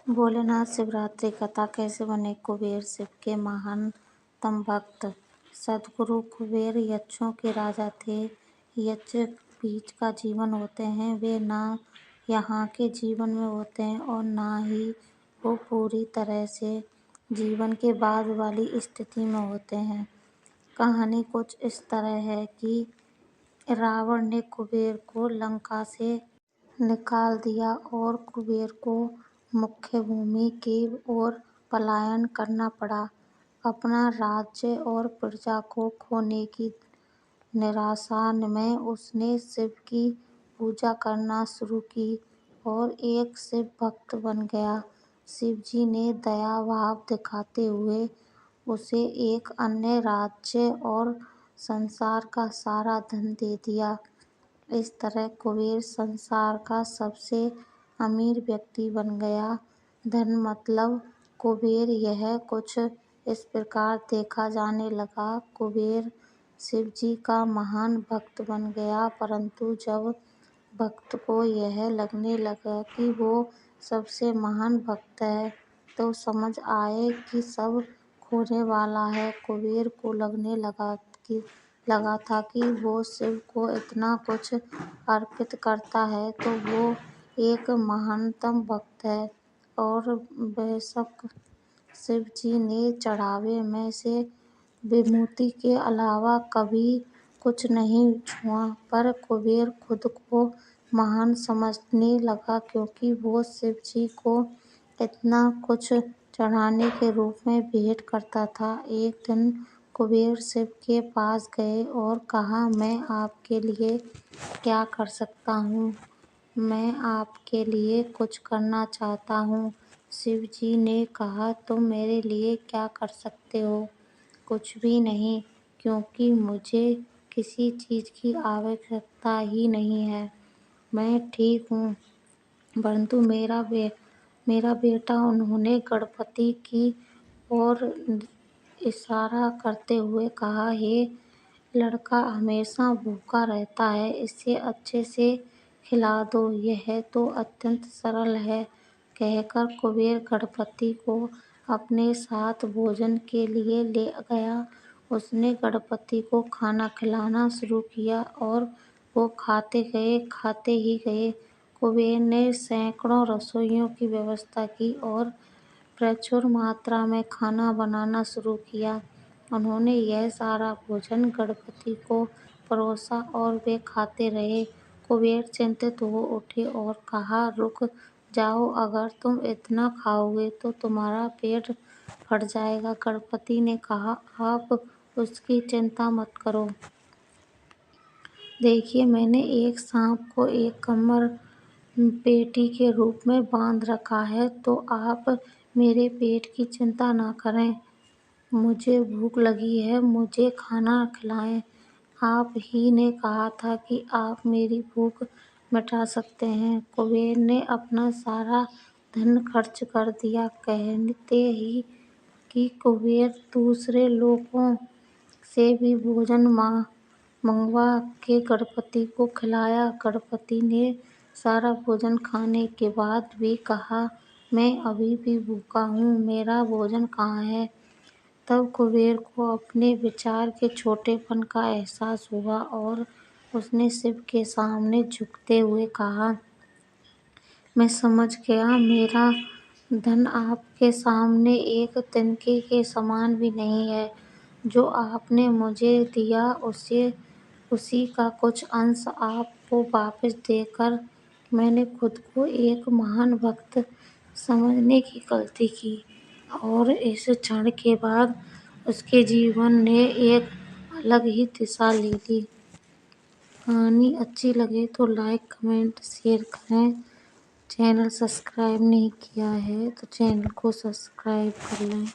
भोलेनाथ शिवरात्रि कथा कैसे बने कुबेर शिव के महानतम भक्त। सद्गुरु कुबेर यक्षों के राजा थे। यक्ष बीच का जीवन होते हैं। वे ना यहाँ के जीवन में होते हैं और ना ही वो पूरी तरह से जीवन के बाद वाली स्थिति में होते हैं। कहानी कुछ इस तरह है कि रावण ने कुबेर को लंका से निकाल दिया और कुबेर को मुख्य भूमि की ओर पलायन करना पड़ा। अपना राज्य और प्रजा को खोने की निराशा में उसने शिव की पूजा करना शुरू की और एक शिव भक्त बन गया। शिव जी ने दया भाव दिखाते हुए उसे एक अन्य राज्य और संसार का सारा धन दे दिया। इस तरह कुबेर संसार का सबसे अमीर व्यक्ति बन गया। धन मतलब कुबेर यह कुछ इस प्रकार देखा जाने लगा। कुबेर शिव जी का महान भक्त बन गया, परंतु जब भक्त को यह लगने लगा कि वो सबसे महान भक्त है तो समझ आए कि सब खोने वाला है। कुबेर को लगने लगा था कि वो शिव को इतना कुछ अर्पित करता है तो वो एक महानतम भक्त है और बेशक शिव जी ने चढ़ावे में से विभूति के अलावा कभी कुछ नहीं छुआ, पर कुबेर खुद को महान समझने लगा क्योंकि वो शिव जी को इतना कुछ चढ़ाने के रूप में भेंट करता था। एक दिन कुबेर शिव के पास गए और कहा, मैं आपके लिए क्या कर सकता हूँ? मैं आपके लिए कुछ करना चाहता हूँ। शिव जी ने कहा, तुम मेरे लिए क्या कर सकते हो? कुछ भी नहीं, क्योंकि मुझे किसी चीज़ की आवश्यकता ही नहीं है। मैं ठीक हूँ। परंतु मेरा बेटा, उन्होंने गणपति की ओर इशारा करते हुए कहा, हे लड़का हमेशा भूखा रहता है, इसे अच्छे से खिला दो, यह तो अत्यंत सरल है। कहकर कुबेर गणपति को अपने साथ भोजन के लिए ले गया। उसने गणपति को खाना खिलाना शुरू किया और वो खाते ही गए। कुबेर ने सैकड़ों रसोइयों की व्यवस्था की और प्रचुर मात्रा में खाना बनाना शुरू किया। उन्होंने यह सारा भोजन गणपति को परोसा और वे खाते रहे। कुबेर चिंतित हो उठे और कहा, रुक जाओ, अगर तुम इतना खाओगे तो तुम्हारा पेट फट जाएगा। गणपति ने कहा, आप उसकी चिंता मत करो। देखिए, मैंने एक सांप को एक कमर पेटी के रूप में बांध रखा है, तो आप मेरे पेट की चिंता न करें। मुझे भूख लगी है, मुझे खाना खिलाएं। आप ही ने कहा था कि आप मेरी भूख मिटा सकते हैं। कुबेर ने अपना सारा धन खर्च कर दिया। कहते ही कि कुबेर दूसरे लोगों से भी भोजन मंगवा के गणपति को खिलाया। गणपति ने सारा भोजन खाने के बाद भी कहा, मैं अभी भी भूखा हूँ, मेरा भोजन कहाँ है? तब कुबेर को अपने विचार के छोटेपन का एहसास हुआ और उसने शिव के सामने झुकते हुए कहा, मैं समझ गया, मेरा धन आपके सामने एक तिनके के समान भी नहीं है। जो आपने मुझे दिया उसी का कुछ अंश आपको वापस देकर मैंने खुद को एक महान भक्त समझने की गलती की। और इस क्षण के बाद उसके जीवन ने एक अलग ही दिशा ले ली। कहानी अच्छी लगे तो लाइक, कमेंट, शेयर करें। चैनल सब्सक्राइब नहीं किया है तो चैनल को सब्सक्राइब कर लें।